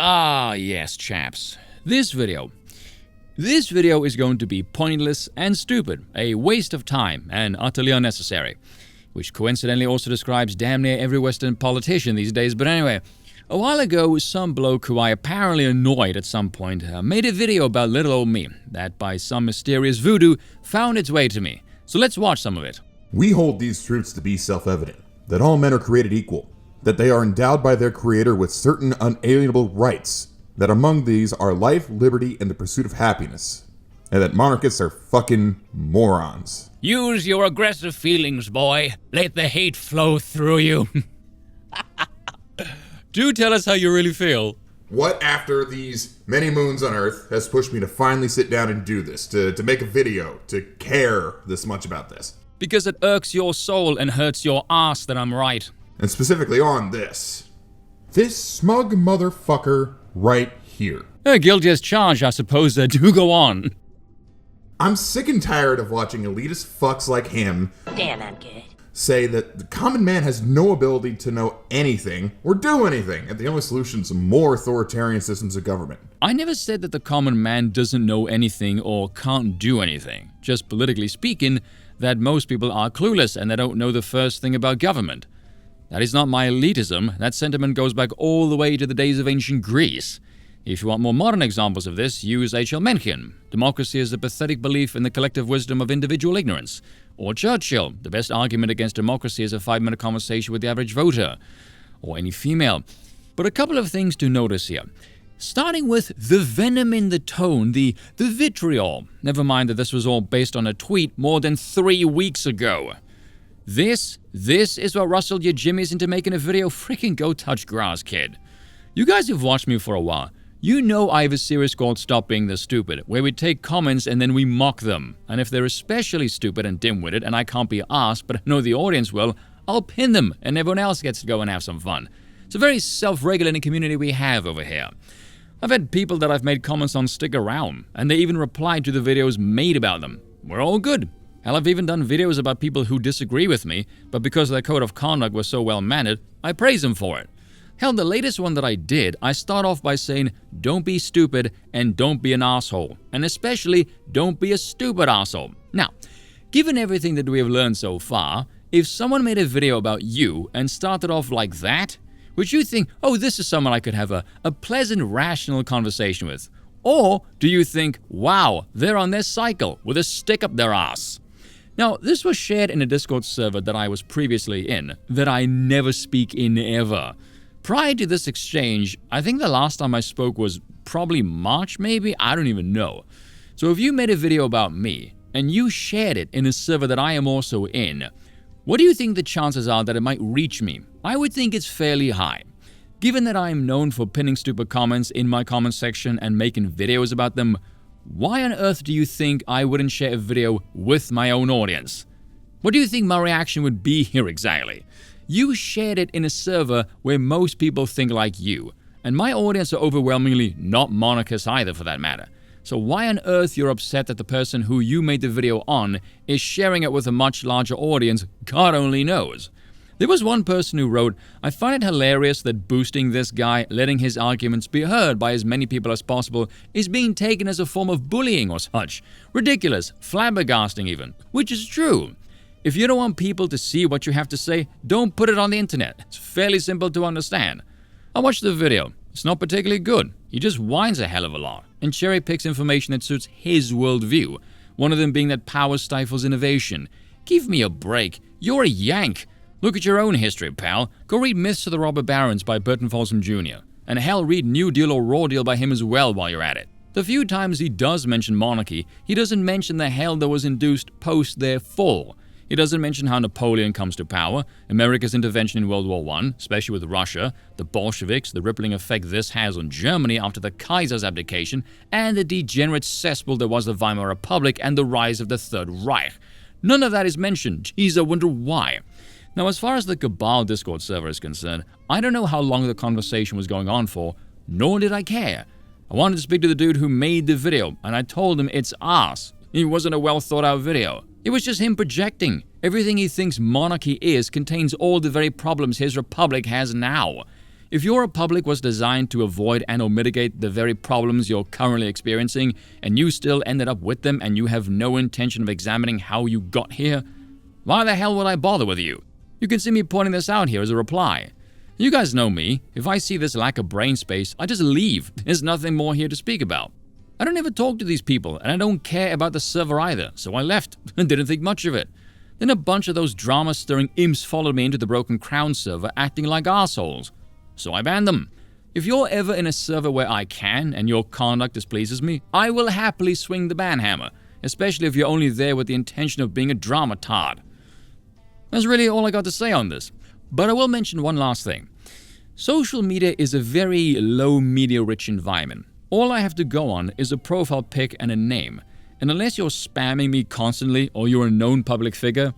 Ah, yes, chaps. This video is going to be pointless and stupid, a waste of time and utterly unnecessary, which coincidentally also describes damn near every Western politician these days. But anyway, a while ago, some bloke who I apparently annoyed at some point made a video about little old me that by some mysterious voodoo found its way to me. So let's watch some of it. We hold these truths to be self-evident, that all men are created equal, that they are endowed by their creator with certain unalienable rights, that among these are life, liberty, and the pursuit of happiness, and that monarchists are fucking morons. Use your aggressive feelings, boy. Let the hate flow through you. Do tell us how you really feel. What after these many moons on Earth has pushed me to finally sit down and do this, to make a video, to care this much about this? Because it irks your soul and hurts your ass that I'm right. And specifically on this. This smug motherfucker right here. Guilty as charged, I suppose. Do go on. I'm sick and tired of watching elitist fucks like him Damn, I'm good. say that the common man has no ability to know anything or do anything, and the only solution is more authoritarian systems of government. I never said that the common man doesn't know anything or can't do anything. Just politically speaking, that most people are clueless and they don't know the first thing about government. That is not my elitism. That sentiment goes back all the way to the days of ancient Greece. If you want more modern examples of this, use H.L. Mencken. Democracy is a pathetic belief in the collective wisdom of individual ignorance. Or Churchill. The best argument against democracy is a 5-minute conversation with the average voter. Or any female. But a couple of things to notice here. Starting with the venom in the tone, the vitriol. Never mind that this was all based on a tweet more than 3 weeks ago. This is what rustled your jimmies into making a video. Freaking go touch grass, kid. You guys who've watched me for a while, you know I have a series called Stop Being the Stupid, where we take comments and then we mock them. And if they're especially stupid and dim-witted, and I can't be asked, but I know the audience will, I'll pin them and everyone else gets to go and have some fun. It's a very self-regulating community we have over here. I've had people that I've made comments on stick around, and they even replied to the videos made about them. We're all good. Hell, I've even done videos about people who disagree with me, but because their code of conduct was so well-mannered, I praise them for it. Hell, the latest one that I did, I start off by saying, don't be stupid and don't be an asshole. And especially, don't be a stupid asshole. Now, given everything that we have learned so far, if someone made a video about you and started off like that, would you think, oh, this is someone I could have a pleasant, rational conversation with? Or do you think, wow, they're on their cycle with a stick up their ass? Now, this was shared in a Discord server that I was previously in, that I never speak in ever. Prior to this exchange, I think the last time I spoke was probably March maybe, I don't even know. So if you made a video about me, and you shared it in a server that I am also in, what do you think the chances are that it might reach me? I would think it's fairly high. Given that I am known for pinning stupid comments in my comment section and making videos about them, why on earth do you think I wouldn't share a video with my own audience? What do you think my reaction would be here exactly? You shared it in a server where most people think like you, and my audience are overwhelmingly not monarchists either for that matter. So why on earth you're upset that the person who you made the video on is sharing it with a much larger audience, God only knows. There was one person who wrote, I find it hilarious that boosting this guy, letting his arguments be heard by as many people as possible, is being taken as a form of bullying or such. Ridiculous, flabbergasting even, which is true. If you don't want people to see what you have to say, don't put it on the internet. It's fairly simple to understand. I watched the video. It's not particularly good. He just whines a hell of a lot and cherry picks information that suits his worldview. One of them being that power stifles innovation. Give me a break. You're a Yank. Look at your own history, pal. Go read Myths of the Robber Barons by Burton Folsom Jr. And hell, read New Deal or Raw Deal by him as well while you're at it. The few times he does mention monarchy, he doesn't mention the hell that was induced post their fall. He doesn't mention how Napoleon comes to power, America's intervention in World War I, especially with Russia, the Bolsheviks, the rippling effect this has on Germany after the Kaiser's abdication, and the degenerate cesspool that was the Weimar Republic and the rise of the Third Reich. None of that is mentioned. Geez, I wonder why. Now, as far as the Cabal Discord server is concerned, I don't know how long the conversation was going on for, nor did I care. I wanted to speak to the dude who made the video, and I told him it's ass. It wasn't a well thought out video. It was just him projecting. Everything he thinks monarchy is contains all the very problems his republic has now. If your republic was designed to avoid and or mitigate the very problems you're currently experiencing, and you still ended up with them and you have no intention of examining how you got here, why the hell would I bother with you? You can see me pointing this out here as a reply. You guys know me. If I see this lack of brain space, I just leave. There's nothing more here to speak about. I don't ever talk to these people, and I don't care about the server either, so I left and didn't think much of it. Then a bunch of those drama-stirring imps followed me into the Broken Crown server acting like assholes. So I banned them. If you're ever in a server where I can, and your conduct displeases me, I will happily swing the ban hammer, especially if you're only there with the intention of being a drama tard. That's really all I got to say on this. But I will mention one last thing. Social media is a very low media-rich environment. All I have to go on is a profile pic and a name. And unless you're spamming me constantly or you're a known public figure,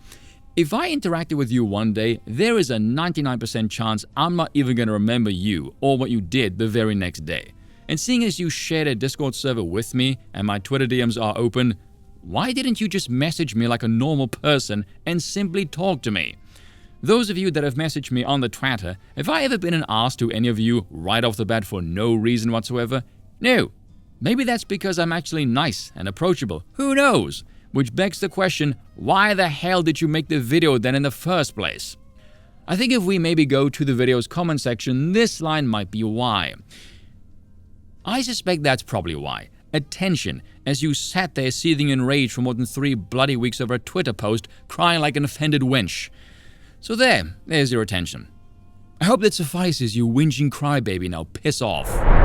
if I interacted with you one day, there is a 99% chance I'm not even going to remember you or what you did the very next day. And seeing as you shared a Discord server with me and my Twitter DMs are open, why didn't you just message me like a normal person and simply talk to me? Those of you that have messaged me on the Twitter, have I ever been an ass to any of you right off the bat for no reason whatsoever? No. Maybe that's because I'm actually nice and approachable. Who knows? Which begs the question, why the hell did you make the video then in the first place? I think if we maybe go to the video's comment section, this line might be why. I suspect that's probably why. Attention, as you sat there seething in rage for more than 3 bloody weeks over a Twitter post, crying like an offended wench. So there's your attention. I hope that suffices, you whinging crybaby. Now piss off.